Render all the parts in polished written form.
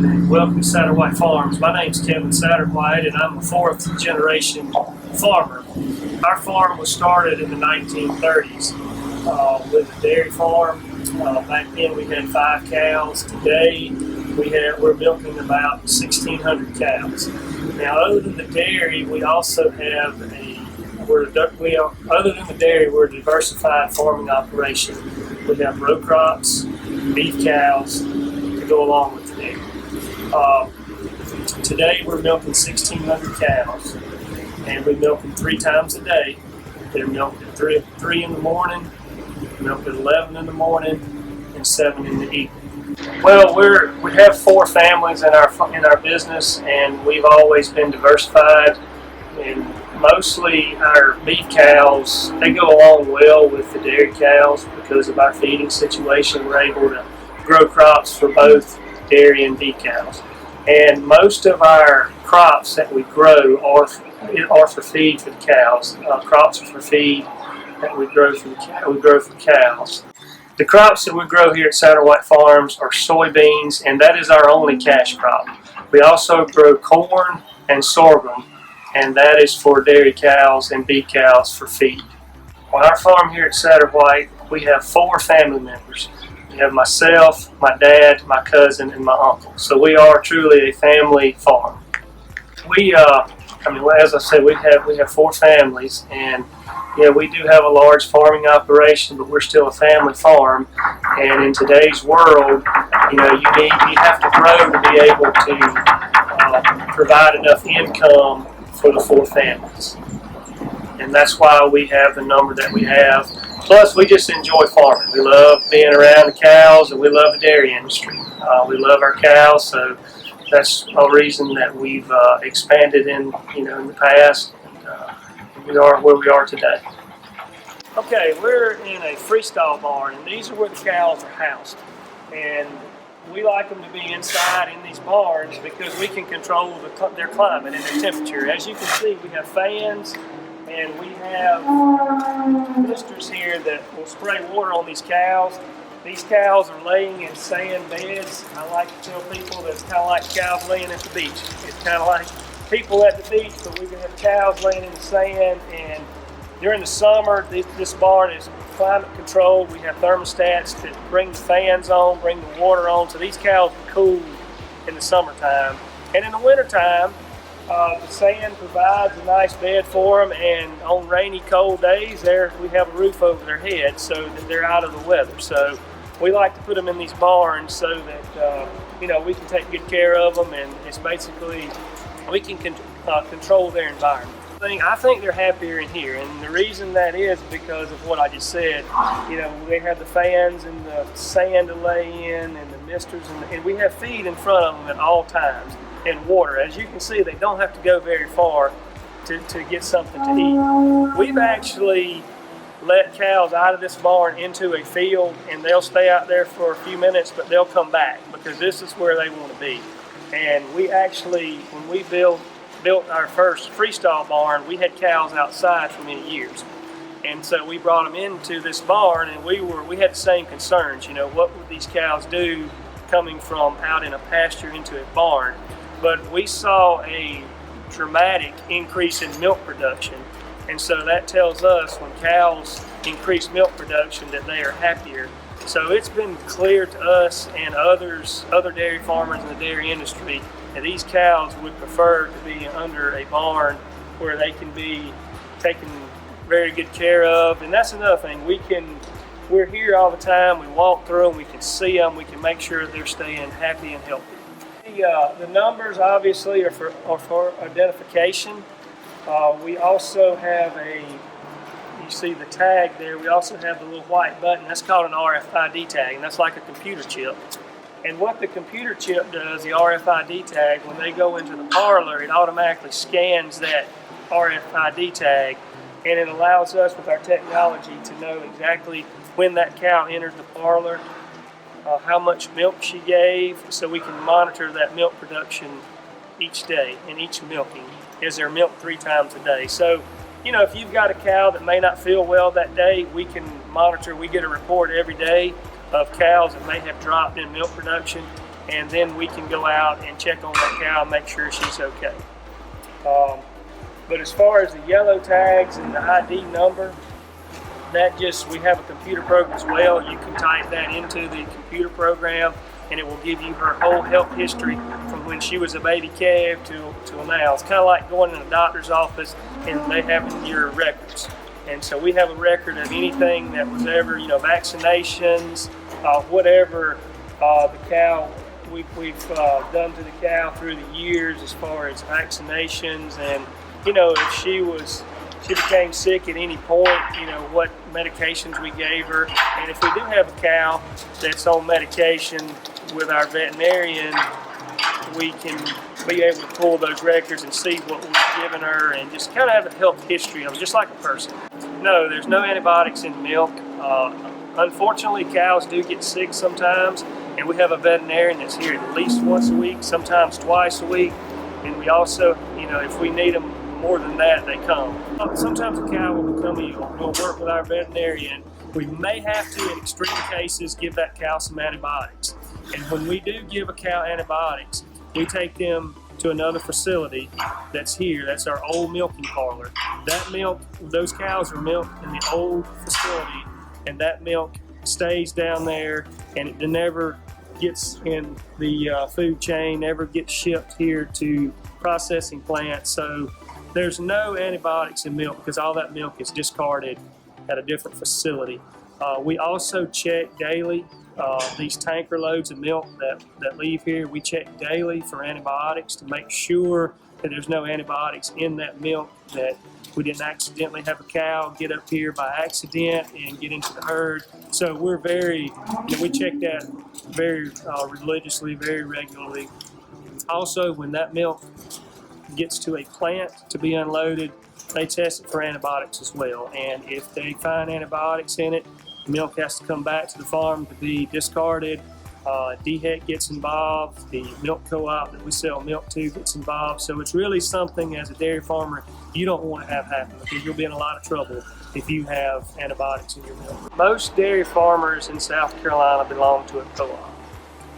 and welcome to Satterwhite Farms. My name's Kevin Satterwhite, and I'm a fourth generation farmer. Our farm was started in the 1930s with a dairy farm. Back then we had 5 cows. Today we're milking about 1,600 cows. Now, other than the dairy, we also have we're a diversified farming operation. We have row crops, beef cows to go along with the dairy. Today we're milking 1,600 cows, and we milk them 3 times a day. They're milked at 3 in the morning, milked at 11 in the morning, and 7 in the evening. Well, we have 4 families in our business, and we've always been diversified. And mostly our beef cows, they go along well with the dairy cows because of our feeding situation. We're able to grow crops for both dairy and beef cows. And most of our crops that we grow are for feed for the cows. Crops are for feed that we grow for cows. The crops that we grow here at Satterwhite Farms are soybeans, and that is our only cash crop. We also grow corn and sorghum, and that is for dairy cows and beef cows for feed. On our farm here at Satterwhite, we have 4 family members. We have myself, my dad, my cousin, and my uncle. So we are truly a family farm. As I said, we have 4 families, and we do have a large farming operation, but we're still a family farm. And in today's world, you have to grow to be able to provide enough income for the 4 families. And that's why we have the number that we have. Plus, we just enjoy farming. We love being around the cows, and we love the dairy industry. We love our cows, so that's a reason that we've expanded in the past. We are where we are today. Okay, we're in a freestall barn, and these are where the cows are housed. And we like them to be inside in these barns because we can control their climate and their temperature. As you can see, we have fans, and we have misters here that will spray water on these cows. These cows are laying in sand beds. I like to tell people that it's kind of like cows laying at the beach. It's kind of like people at the beach, but we can have cows laying in the sand. And during the summer, this barn is climate controlled. We have thermostats that bring the fans on, bring the water on, so these cows are cool in the summertime. And in the wintertime, the sand provides a nice bed for them, and on rainy, cold days, we have a roof over their heads so that they're out of the weather. So we like to put them in these barns so that we can take good care of them, and it's basically we can control their environment. I think they're happier in here, and the reason that is because of what I just said. They have the fans and the sand to lay in and the misters, and we have feed in front of them at all times, and water. As you can see, they don't have to go very far to get something to eat. We've actually let cows out of this barn into a field, and they'll stay out there for a few minutes, but they'll come back because this is where they want to be. And we actually, when we built our first freestall barn, we had cows outside for many years. And so we brought them into this barn, and we had the same concerns. What would these cows do coming from out in a pasture into a barn? But we saw a dramatic increase in milk production. And so that tells us when cows increase milk production that they are happier. So it's been clear to us and other dairy farmers in the dairy industry that these cows would prefer to be under a barn where they can be taken very good care of. And that's another thing. We're here all the time. We walk through them. We can see them. We can make sure they're staying happy and healthy. The numbers obviously are for identification. We also have you see the tag there, we also have the little white button. That's called an RFID tag, and that's like a computer chip. And what the computer chip does, the RFID tag, when they go into the parlor, it automatically scans that RFID tag, and it allows us with our technology to know exactly when that cow enters the parlor, how much milk she gave, so we can monitor that milk production each day and each milking. Is there milk 3 times a day? So, if you've got a cow that may not feel well that day, we can monitor. We get a report every day of cows that may have dropped in milk production, and then we can go out and check on that cow and make sure she's okay. But as far as the yellow tags and the ID number, we have a computer program as well. You can type that into the computer program and it will give you her whole health history from when she was a baby calf to now. It's kind of like going in a doctor's office and they have your records. And so we have a record of anything that was ever, vaccinations, whatever the cow, we've done to the cow through the years as far as vaccinations, and if she became sick at any point, what medications we gave her. And if we do have a cow that's on medication with our veterinarian, we can be able to pull those records and see what we've given her and just kind of have a health history of it, just like a person. No, there's no antibiotics in milk. Unfortunately, cows do get sick sometimes, and we have a veterinarian that's here at least once a week, sometimes twice a week. And we also, if we need them more than that, they come. Sometimes a cow will become ill. We'll work with our veterinarian. We may have to, in extreme cases, give that cow some antibiotics. And when we do give a cow antibiotics, we take them to another facility that's here. That's our old milking parlor. That milk, those cows are milked in the old facility, and that milk stays down there, and it never gets in the food chain, never gets shipped here to processing plants. So there's no antibiotics in milk because all that milk is discarded at a different facility. We also check daily these tanker loads of milk that leave here. We check daily for antibiotics to make sure that there's no antibiotics in that milk, that we didn't accidentally have a cow get up here by accident and get into the herd. So we're we check that very religiously, very regularly. Also, when that milk gets to a plant to be unloaded, they test it for antibiotics as well. And if they find antibiotics in it, the milk has to come back to the farm to be discarded. DHEC gets involved. The milk co-op that we sell milk to gets involved. So it's really something, as a dairy farmer, you don't want to have happen, because you'll be in a lot of trouble if you have antibiotics in your milk. Most dairy farmers in South Carolina belong to a co-op.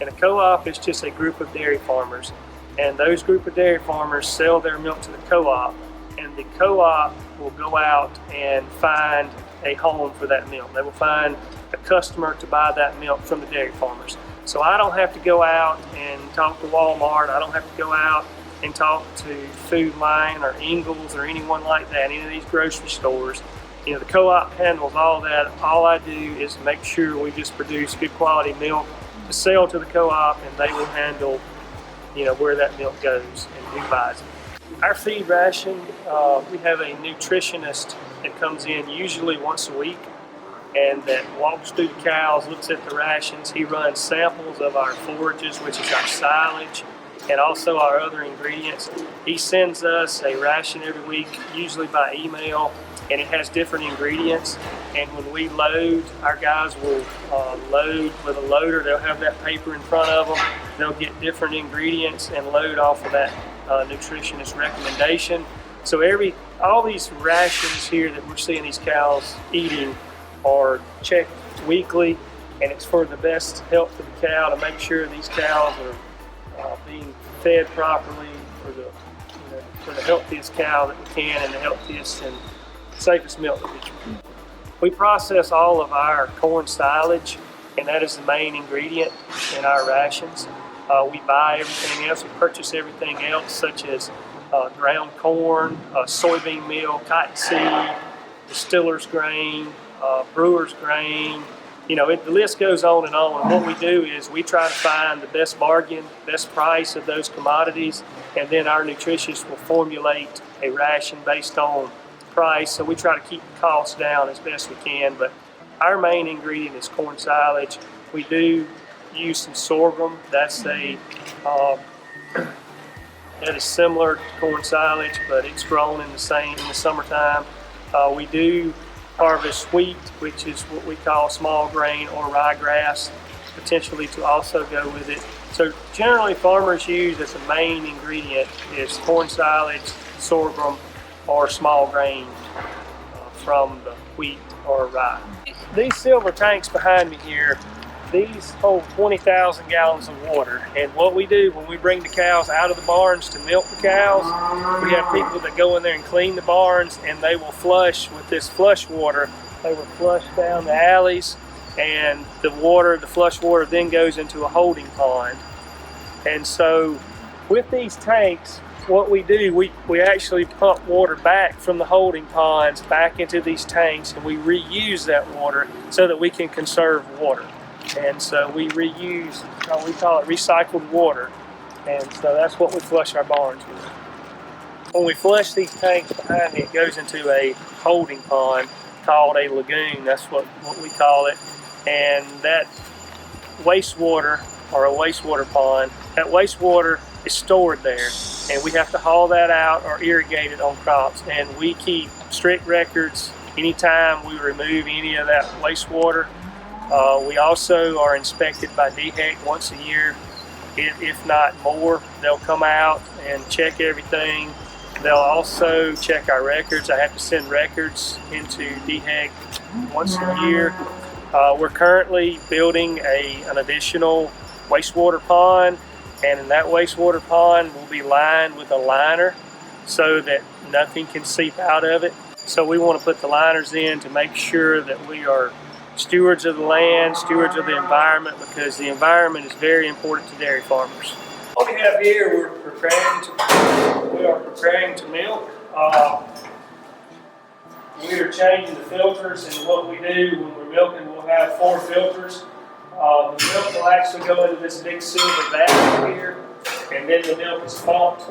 And a co-op is just a group of dairy farmers. And those group of dairy farmers sell their milk to the co-op, and the co-op will go out and find a home for that milk. They will find a customer to buy that milk from the dairy farmers. So I don't have to go out and talk to Walmart. I don't have to go out and talk to Food Lion or Ingles or anyone like that, any of these grocery stores. The co-op handles all that. All I do is make sure we just produce good quality milk to sell to the co-op, and they will handle where that milk goes and who buys it. Our feed ration, we have a nutritionist that comes in usually once a week, and that walks through the cows, looks at the rations. He runs samples of our forages, which is our silage, and also our other ingredients. He sends us a ration every week, usually by email, and it has different ingredients. And when we load, our guys will load with a loader. They'll have that paper in front of them. They'll get different ingredients and load off of that nutritionist recommendation. So all these rations here that we're seeing these cows eating are checked weekly, and it's for the best health of the cow, to make sure these cows are being fed properly for the healthiest cow that we can, and the healthiest and safest milk that we can. We process all of our corn silage, and that is the main ingredient in our rations. We buy everything else, we purchase everything else, such as ground corn, soybean meal, cottonseed, distiller's grain, brewer's grain. The list goes on and on. And what we do is we try to find the best bargain, best price of those commodities, and then our nutritionist will formulate a ration based on price. So we try to keep the costs down as best we can. But our main ingredient is corn silage. We do use some sorghum. That is similar to corn silage, but it's grown in the summertime. We do harvest wheat, which is what we call small grain, or ryegrass, potentially to also go with it. So generally farmers use as a main ingredient is corn silage, sorghum, or small grain from the wheat or rye. These silver tanks behind me here these hold 20,000 gallons of water, and what we do when we bring the cows out of the barns to milk the cows, we have people that go in there and clean the barns, and they will flush with this flush water. They will flush down the alleys, and the flush water then goes into a holding pond. And so with these tanks, what we do, we actually pump water back from the holding ponds back into these tanks, and we reuse that water so that we can conserve water. And so we reuse, we call it recycled water. And so that's what we flush our barns with. When we flush these tanks behind me, it goes into a holding pond called a lagoon. That's what we call it. And that wastewater, or a wastewater pond, that wastewater is stored there, and we have to haul that out or irrigate it on crops. And we keep strict records anytime we remove any of that wastewater. We also are inspected by DHEC once a year, if not more. They'll come out and check everything. They'll also check our records. I have to send records into DHEC once a year. We're currently building an additional wastewater pond, and in that wastewater pond will be lined with a liner so that nothing can seep out of it. So we want to put the liners in to make sure that we are stewards of the land, stewards of the environment, because the environment is very important to dairy farmers. What we have here, we are preparing to milk. We are changing the filters, and what we do when we're milking, we'll have 4 filters. The milk will actually go into this big silver vat here, and then the milk is pumped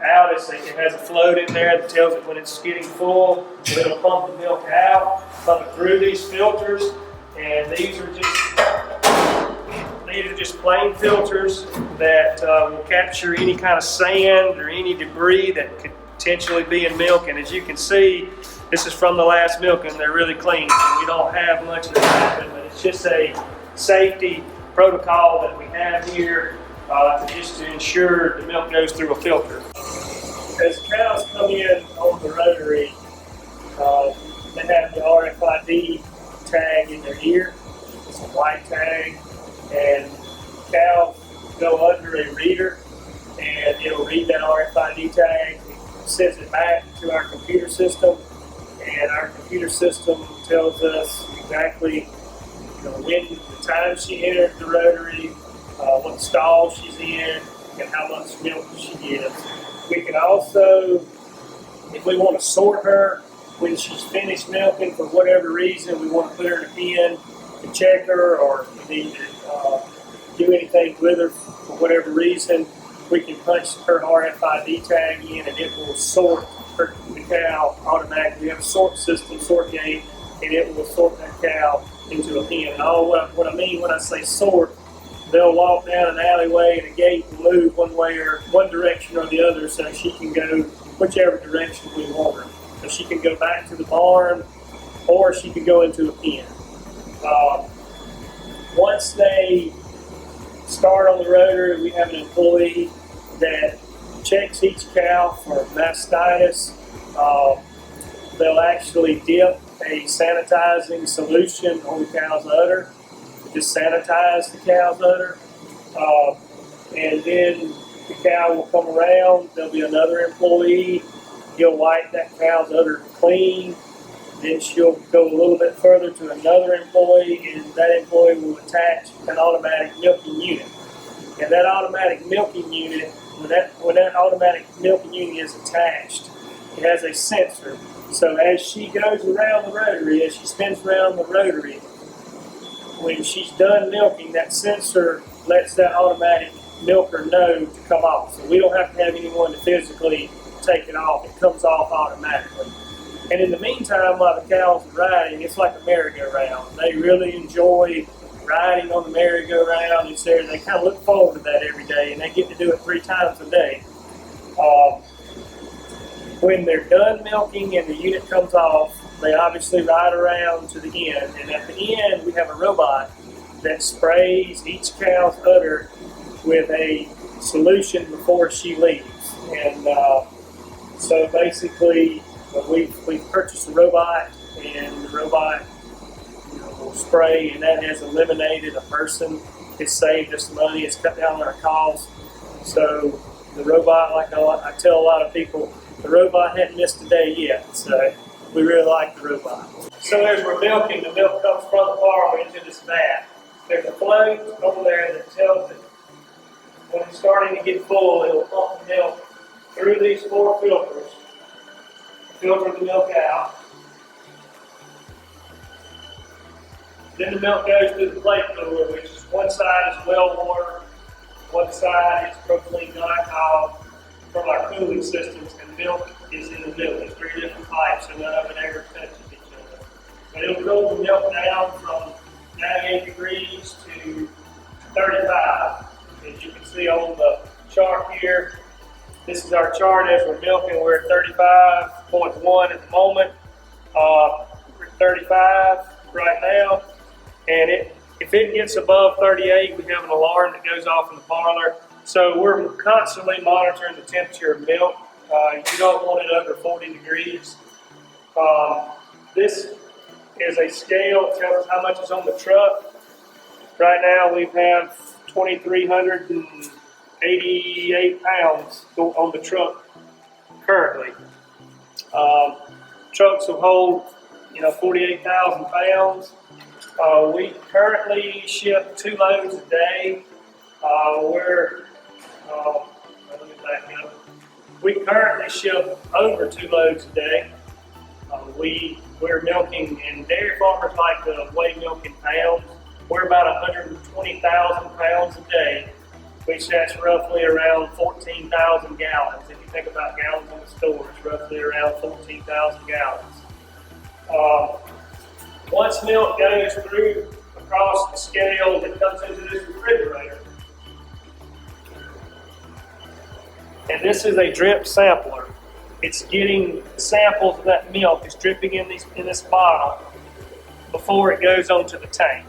out. It has a float in there that tells it when it's getting full. So it'll pump the milk out, pump it through these filters, and these are just plain filters that will capture any kind of sand or any debris that could potentially be in milk. And as you can see, this is from the last milk, and they're really clean. So we don't have much of that, but it's just a safety protocol that we have here just to ensure the milk goes through a filter. As cows come in on the rotary, they have the RFID tag in their ear. It's a white tag, and cows go under a reader, and it'll read that RFID tag. It sends it back to our computer system, and our computer system tells us exactly when the time she entered the rotary, what stall she's in, and how much milk she gives. We can also, if we want to sort her when she's finished milking for whatever reason, we want to put her in a pen to check her, or we need to do anything with her for whatever reason, we can punch her RFID tag in, and it will sort the cow automatically. We have a sort system, sort gate, and it will sort that cow into a pen. And what I mean when I say sort, they'll walk down an alleyway and a gate will move one direction or the other, so she can go whichever direction we want her. So she can go back to the barn, or she can go into a pen. Once they start on the rotary, we have an employee that checks each cow for mastitis. They'll actually dip a sanitizing solution on the cow's udder, just sanitize the cow's udder, and then the cow will come around. There'll be another employee. He'll wipe that cow's udder clean. Then she'll go a little bit further to another employee, and that employee will attach an automatic milking unit. And that automatic milking unit, when that automatic milking unit is attached, it has a sensor. So as she goes around the rotary, as she spins around the rotary, when she's done milking, that sensor lets that automatic milker know to come off. So we don't have to have anyone to physically take it off. It comes off automatically. And in the meantime, while the cows are riding, it's like a merry-go-round. They really enjoy riding on the merry-go-round. They kind of look forward to that every day, and they get to do it 3 times a day. When they're done milking and the unit comes off, they obviously ride around to the end. And at the end, we have a robot that sprays each cow's udder with a solution before she leaves. And so basically, we've purchased a robot, and the robot will spray, and that has eliminated a person. It's saved us money. It's cut down on our costs. So the robot, like I tell a lot of people, the robot hadn't missed a day yet. So we really like the robot. So as we're milking, the milk comes from the farm into this vat. There's a float over there that tells it when it's starting to get full, it'll pump the milk through these 4 filters, filter the milk out. Then the milk goes through the plate cooler, which is one side is well water, one side is propylene glycol from our cooling systems, and milk is in the middle. There's 3 different pipes, so none of it ever touches each other. But it'll cool the milk down from 98 degrees to 35. As you can see on the chart here, this is our chart as we're milking. We're at 35.1 at the moment. We're at 35 right now. And if it gets above 38, we have an alarm that goes off in the parlor. So we're constantly monitoring the temperature of milk. You don't want it under 40 degrees. This is a scale that tells us how much is on the truck. Right now we have 2,388 pounds on the truck currently. Trucks will hold, 48,000 pounds. We currently ship 2 loads a day. Let me back up. We currently ship over 2 loads a day. We're milking, and dairy farmers like to weigh milk in pounds. We're about 120,000 pounds a day, which that's roughly around 14,000 gallons. If you think about gallons in the store, it's roughly around 14,000 gallons. Once milk goes through across the scale, it comes into this refrigerator. And this is a drip sampler. It's getting samples of that milk. It's dripping in this bottle before it goes onto the tank.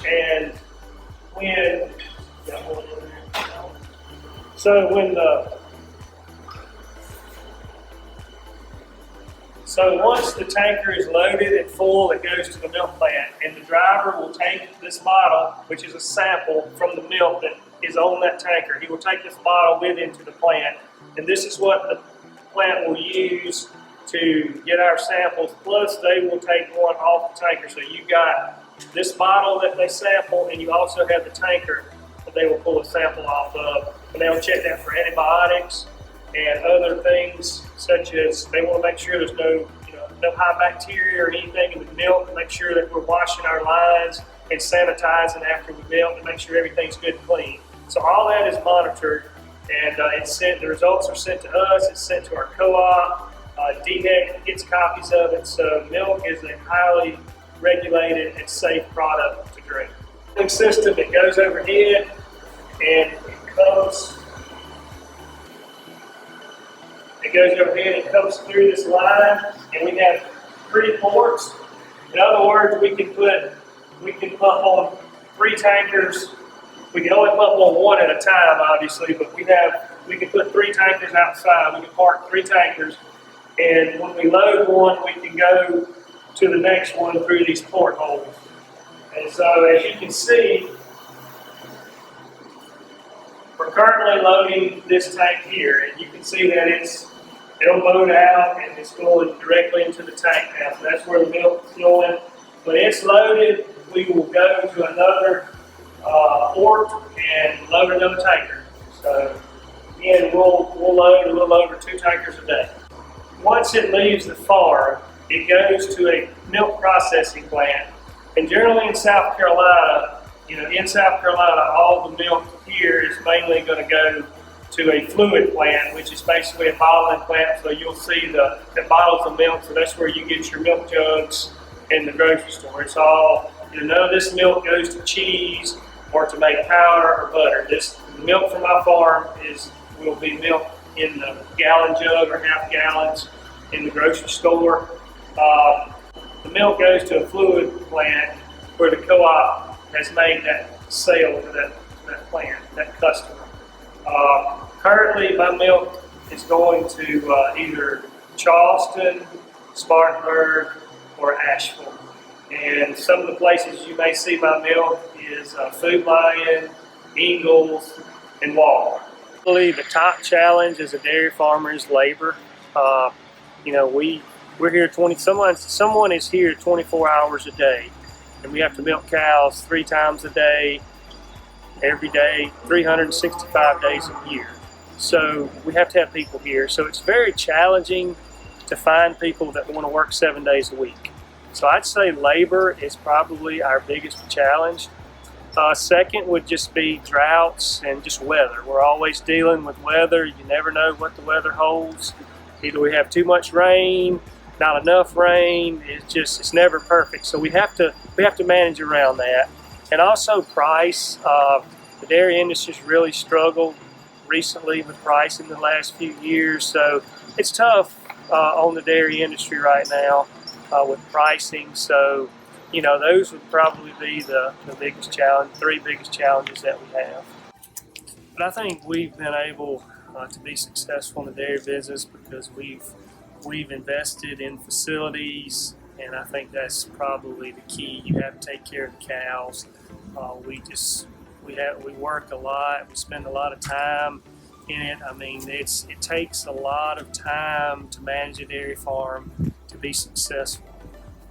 And once the tanker is loaded and full, it goes to the milk plant, and the driver will take this bottle, which is a sample from the milk that is on that tanker. He will take this bottle with him to the plant, and this is what the plant will use to get our samples, plus they will take one off the tanker. So you got this bottle that they sample, and you also have the tanker that they will pull a sample off of, and they'll check that for antibiotics and other things, such as they want to make sure there's no high bacteria or anything in the milk, to make sure that we're washing our lines and sanitizing after we milk to make sure everything's good and clean. So all that is monitored, and the results are sent to us, it's sent to our co-op. DHEC gets copies of it, so milk is a highly regulated and safe product to drink. The system that goes overhead, and it goes overhead and comes through this line, and we have 3 ports. In other words, we can pump on 3 tankers. We can only pump on 1 at a time, obviously, but we can put 3 tankers outside. We can park 3 tankers, and when we load one, we can go to the next one through these portholes. And so, as you can see, we're currently loading this tank here, and you can see that it'll load out and it's going directly into the tank now. So that's where the milk is going. When it's loaded, we will go to another port and load another tanker. So again, we'll load a little over 2 tankers a day. Once it leaves the farm, it goes to a milk processing plant. And generally in South Carolina, all the milk here is mainly going to go to a fluid plant, which is basically a bottling plant. So you'll see the bottles of milk. So that's where you get your milk jugs in the grocery store. It's all, none of this milk goes to cheese or to make powder or butter. This milk from my farm will be milk in the gallon jug or half gallons in the grocery store. The milk goes to a fluid plant where the co-op has made that sale to that plant, that customer. Currently, my milk is going to either Charleston, Spartanburg, or Asheville. And some of the places you may see my milk is Food Lion, Ingalls, and Walmart. I believe the top challenge as a dairy farmer is labor. We're here someone is here 24 hours a day, and we have to milk cows 3 times a day, every day, 365 days a year. So we have to have people here. So it's very challenging to find people that want to work 7 days a week. So I'd say labor is probably our biggest challenge. Second would just be droughts and just weather. We're always dealing with weather. You never know what the weather holds. Either we have too much rain, not enough rain. It's never perfect. So we have to manage around that. And also price. The dairy industry's really struggled recently with price in the last few years. So it's tough on the dairy industry right now with pricing. So, those would probably be the biggest challenge, 3 biggest challenges that we have. But I think we've been able to be successful in the dairy business because we've invested in facilities, and I think that's probably the key. You have to take care of the cows. We work a lot. We spend a lot of time in it. I mean, it takes a lot of time to manage a dairy farm to be successful.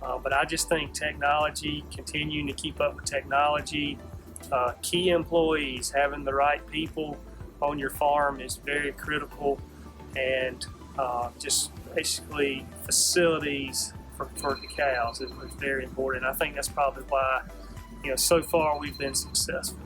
But I just think technology, continuing to keep up with technology, key employees, having the right people on your farm is very critical, and just basically facilities for the cows is very important. I think that's probably why, so far we've been successful.